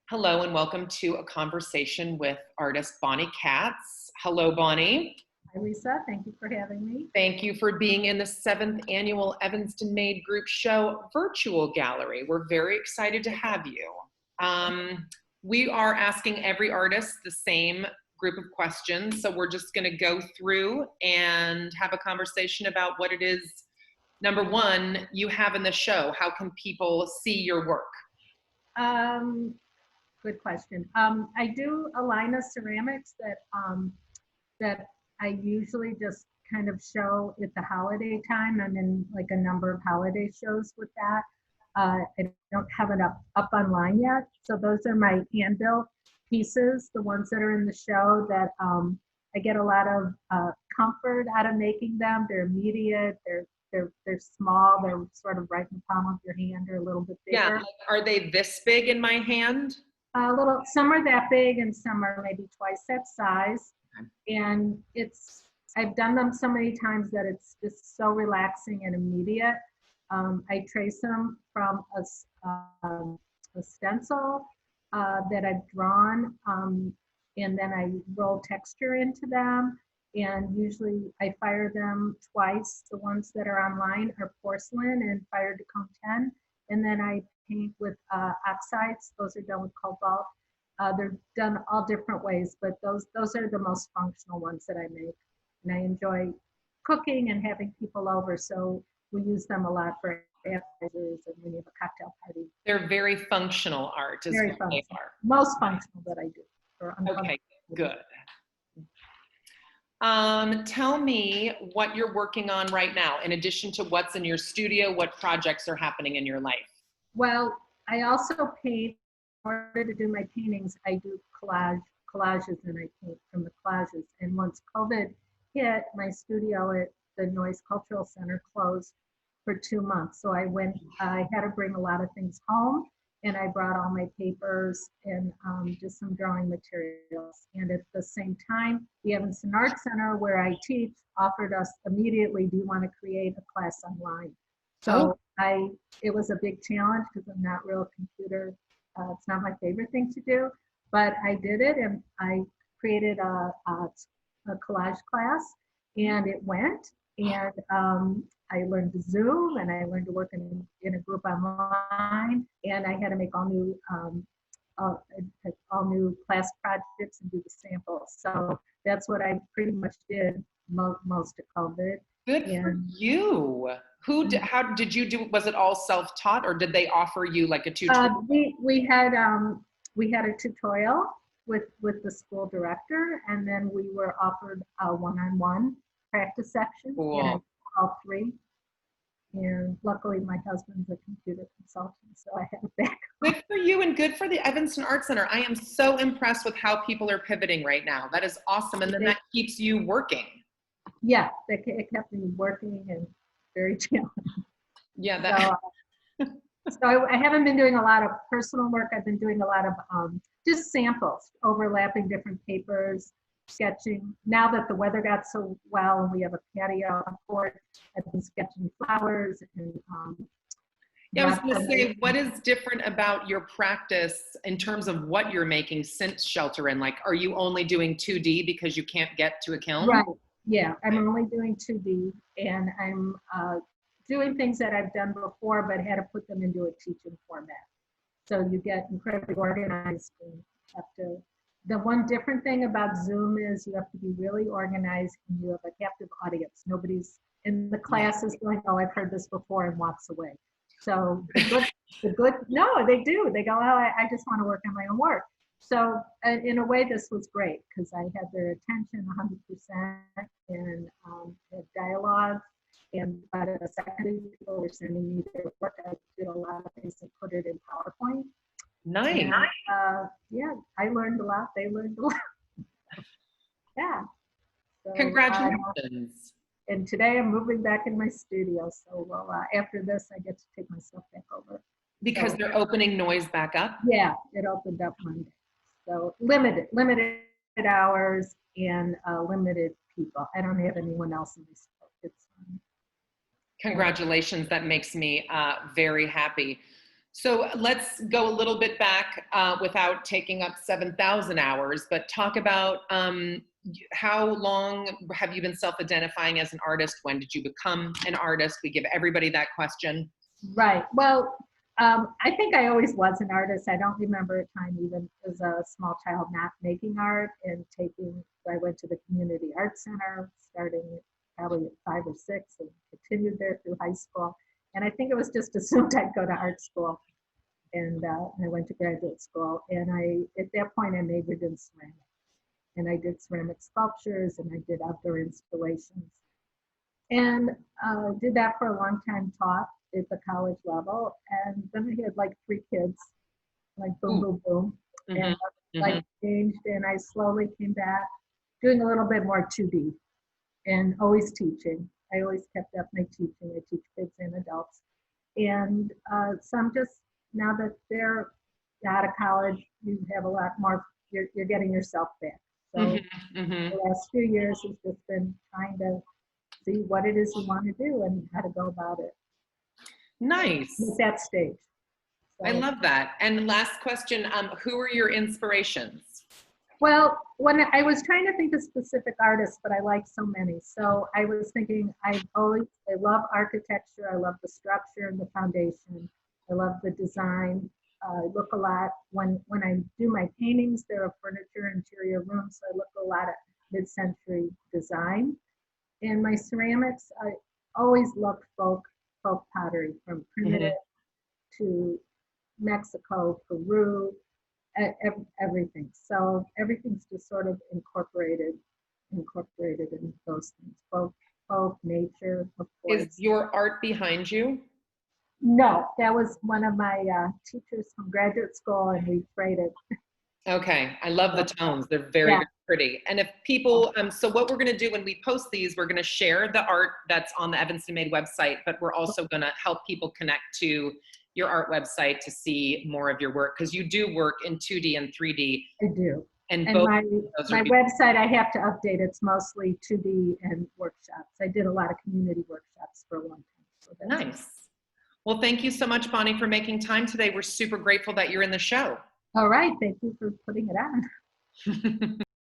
Hello and welcome to a conversation with artist Bonnie Katz. Hello, Bonnie. Hi, Lisa. Thank you for having me. Thank you for being in the 7th annual Evanston Made Group Show virtual gallery. We're very excited to have you. We are asking every artist the same group of questions, so we're just going to go through and have a conversation about what it is, number one, you have in the show. How can people see your work? Good question. I do a line of ceramics that I usually just kind of show at the holiday time. I'm in like a number of holiday shows with that. I don't have it up online yet. So those are my hand-built pieces, the ones that are in the show that I get a lot of comfort out of making them. They're immediate, they're small, they're sort of right in the palm of your hand or a little bit bigger. Yeah, are they this big in my hand? Some are that big and some are maybe twice that size. Okay. And I've done them so many times that it's just so relaxing and immediate. I trace them from a stencil that I've drawn, and then I roll texture into them. And usually I fire them twice. The ones that are online are porcelain and fired to cone 10. And then I paint with oxides. Those are done with cobalt. They're done all different ways, but those are the most functional ones that I make. And I enjoy cooking and having people over, so we use them a lot for appetizers and when you have a cocktail party. They're very functional art, is very what functional. they are. Most functional that I do. Okay, good. Tell me what you're working on right now, in addition to what's in your studio, what projects are happening in your life? Well, I also paint. In order to do my paintings, I do collages, and I paint from the collages. And once COVID hit, my studio at the Noise Cultural Center closed for 2 months. So I had to bring a lot of things home, and I brought all my papers and just some drawing materials. And at the same time, the Evanston Art Center, where I teach, offered us immediately, do you want to create a class online? So it was a big challenge because I'm not real computer. It's not my favorite thing to do, but I did it, and I created a collage class, and it went. And I learned to Zoom, and I learned to work in a group online, and I had to make all new class projects and do the samples. So that's what I pretty much did most of COVID. Good for you. How did you do? Was it all self-taught, or did they offer you like a tutorial? We had a tutorial with the school director, and then we were offered a one-on-one practice section. Cool. And all 3. And luckily, my husband's a computer consultant, so I have a backup. Good for you, and good for the Evanston Art Center. I am so impressed with how people are pivoting right now. That is awesome, and then that keeps you working. Yeah, it kept me working and very challenging. Yeah, so I haven't been doing a lot of personal work. I've been doing a lot of just samples, overlapping different papers, sketching. Now that the weather got so well and we have a patio on court, I've been sketching flowers and yeah, I was going to say, what is different about your practice in terms of what you're making since shelter in? Like, are you only doing 2D because you can't get to a kiln? Right. Yeah, I'm only doing 2D, and I'm doing things that I've done before, but had to put them into a teaching format. So you get incredibly organized and have to. The one different thing about Zoom is you have to be really organized, and you have a captive audience. Nobody's in the classes going, oh, I've heard this before, and walks away. So no, they do. They go, oh, I just want to work on my own work. So in a way, this was great because I had their attention 100% and had dialogue. And by the second, people were sending me their work. I did a lot of things and put it in PowerPoint. Nice. And, yeah, I learned a lot. They learned a lot. Yeah. So, congratulations. And today I'm moving back in my studio. So after this, I get to take my stuff back over. Because they're opening Noise back up? Yeah, it opened up Monday. So limited hours and limited people. I don't have anyone else in this. It's congratulations. That makes me very happy. So let's go a little bit back without taking up 7,000 hours, but talk about how long have you been self-identifying as an artist? When did you become an artist? We give everybody that question. Right. Well, I think I always was an artist. I don't remember a time even as a small child not making art and I went to the Community Art Center starting probably at 5 or 6 and continued there through high school. And I think it was just assumed I'd go to art school. And I went to graduate school. And at that point, I majored in ceramics. And I did ceramic sculptures and I did outdoor installations. And did that for a long time, taught at the college level. And then I had like 3 kids, like boom, boom, boom. Mm-hmm. And life changed and I slowly came back doing a little bit more 2D and always teaching. I always kept up my teaching. I teach kids and adults. And so I'm just, now that they're out of college, you have a lot more, you're getting yourself back. So the last few years has just been trying to see what it is you want to do and how to go about it. Nice. At that stage. So, I love that. And last question, who are your inspirations? well, when I was trying to think of specific artists, but I like so many. So I was thinking, I love architecture. I love the structure and the foundation. I love the design. I look a lot, when I do my paintings, there are furniture, interior rooms, so I look a lot at mid-century design. And my ceramics, I always loved folk pottery, from primitive to Mexico, Peru, everything. So everything's just sort of incorporated in those things, folk, nature, of course. Is your art behind you? No, that was one of my teachers from graduate school, and we traded. Okay, I love the tones. They're very, very pretty. And if people, so what we're gonna do when we post these, we're gonna share the art that's on the Evanston Made website, but we're also gonna help people connect to your art website to see more of your work, because you do work in 2D and 3D. I do. And both my are website, I have to update. It's mostly 2D and workshops. I did a lot of community workshops for a long time. So that's nice. Well, thank you so much, Bonnie, for making time today. We're super grateful that you're in the show. All right. Thank you for putting it on.